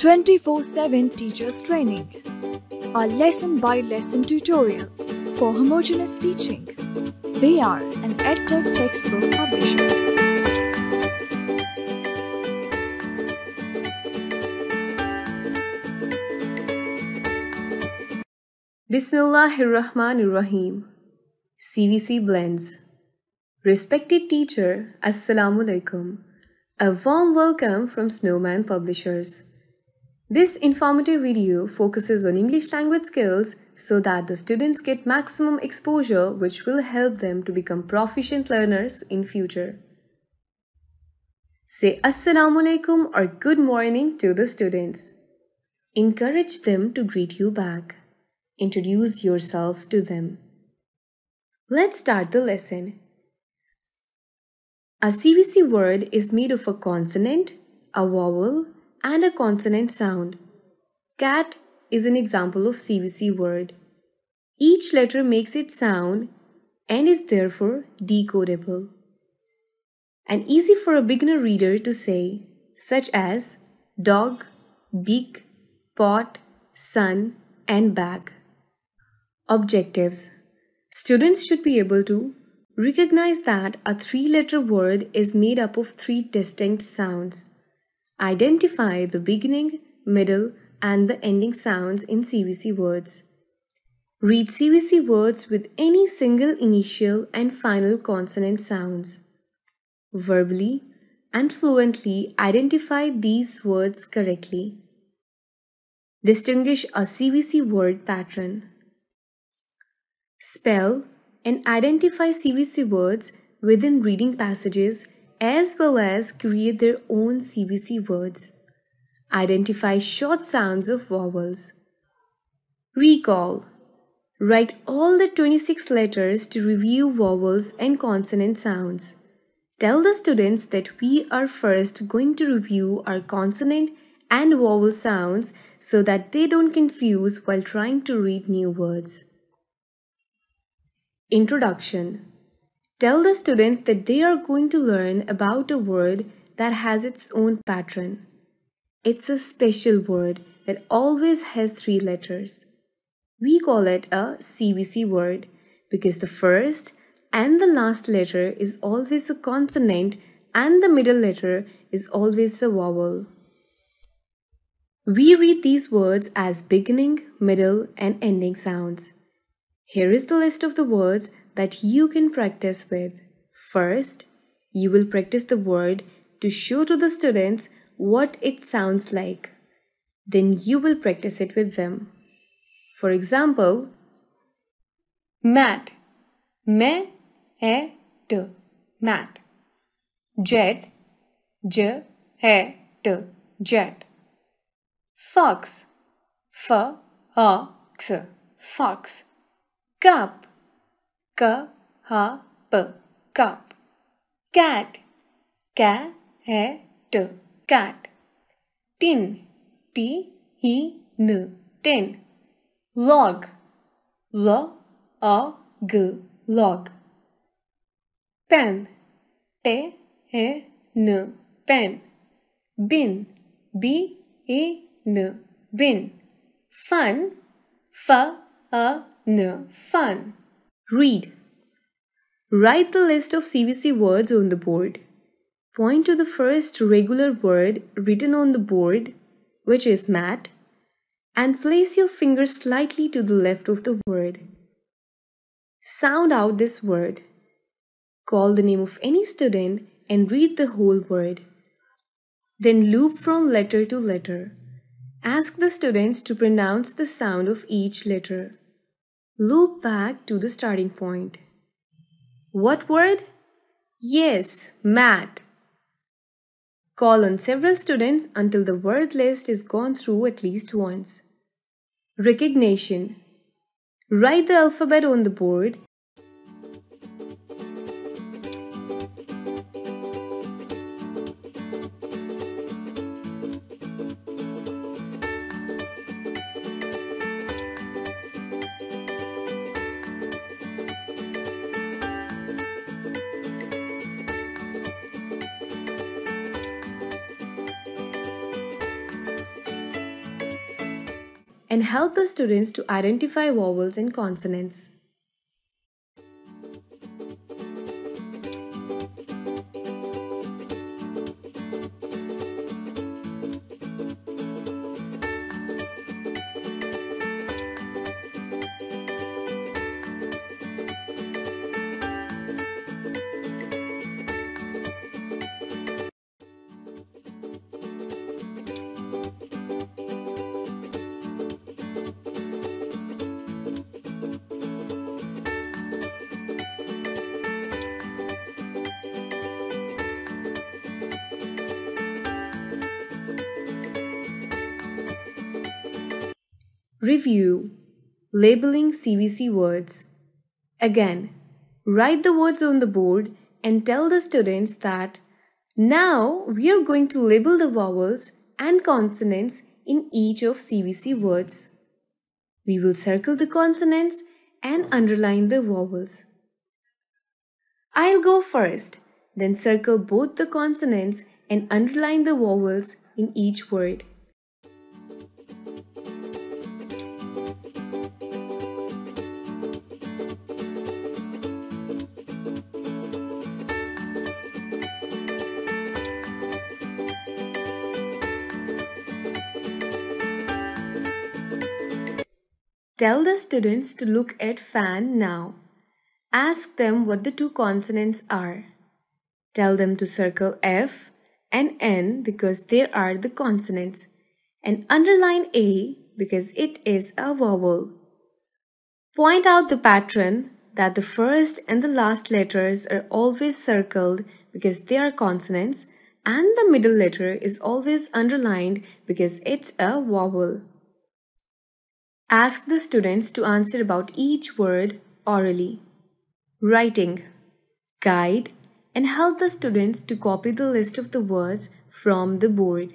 24/7 Teachers Training, a lesson-by-lesson tutorial for homogeneous teaching. We are an EdTech textbook publisher. Bismillahirrahmanirrahim. CVC blends. Respected teacher, Assalamu alaikum. A warm welcome from Snowman Publishers. This informative video focuses on English language skills so that the students get maximum exposure, which will help them to become proficient learners in future. Say Assalamu alaikum or good morning to the students. Encourage them to greet you back. Introduce yourself to them. Let's start the lesson. A CVC word is made of a consonant, a vowel, and a consonant sound. Cat is an example of CVC word. Each letter makes its sound and is therefore decodable and easy for a beginner reader to say, such as dog, beak, pot, sun, and bag. Objectives. Students should be able to recognize that a three-letter word is made up of three distinct sounds. Identify the beginning, middle, and the ending sounds in CVC words. Read CVC words with any single initial and final consonant sounds. Verbally and fluently identify these words correctly. Distinguish a CVC word pattern. Spell and identify CVC words within reading passages as well as create their own CVC words. Identify short sounds of vowels. Recall. Write all the 26 letters to review vowels and consonant sounds. Tell the students that we are first going to review our consonant and vowel sounds so that they don't confuse while trying to read new words. Introduction. Tell the students that they are going to learn about a word that has its own pattern. It's a special word that always has three letters. We call it a CVC word because the first and the last letter is always a consonant and the middle letter is always a vowel. We read these words as beginning, middle, and ending sounds. Here is the list of the words that you can practice with. First, you will practice the word to show to the students what it sounds like. Then you will practice it with them. For example, mat, me, e, t, mat. Jet, j, e, t, jet. Fox, f, a, x, fox. Cup, k, h, p, cup. Cat, k, e, t, cat. Tin, t, e, n, tin. Log, l, a, g, log. Pen, p, e, n, pen. Bin, b, e, n, bin. Fun, f, a, n, fun. Read. Write the list of CVC words on the board. Point to the first regular word written on the board, which is mat, and place your finger slightly to the left of the word. Sound out this word. Call the name of any student and read the whole word. Then loop from letter to letter. Ask the students to pronounce the sound of each letter. Loop back to the starting point. What word? Yes, mat. Call on several students until the word list is gone through at least once. Recognition. Write the alphabet on the board. and help the students to identify vowels and consonants. Review. Labeling CVC words. Again, write the words on the board and tell the students that now we are going to label the vowels and consonants in each of CVC words. We will circle the consonants and underline the vowels. I'll go first, then circle both the consonants and underline the vowels in each word. Tell the students to look at fan now. Ask them what the two consonants are. Tell them to circle F and N because they are the consonants, and underline A because it is a vowel. Point out the pattern that the first and the last letters are always circled because they are consonants, and the middle letter is always underlined because it's a vowel. Ask the students to answer about each word orally. Writing. Guide and help the students to copy the list of the words from the board.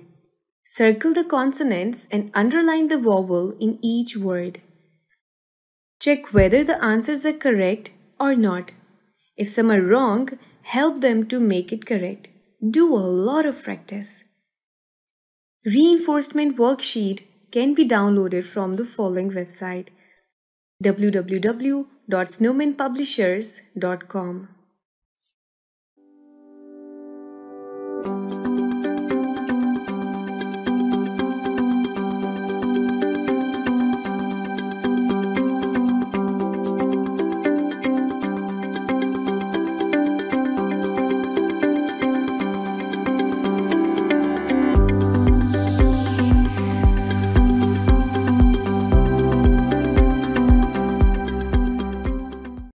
Circle the consonants and underline the vowel in each word. Check whether the answers are correct or not. If some are wrong, help them to make it correct. Do a lot of practice. Reinforcement worksheet can be downloaded from the following website: www.snowmanpublishers.com.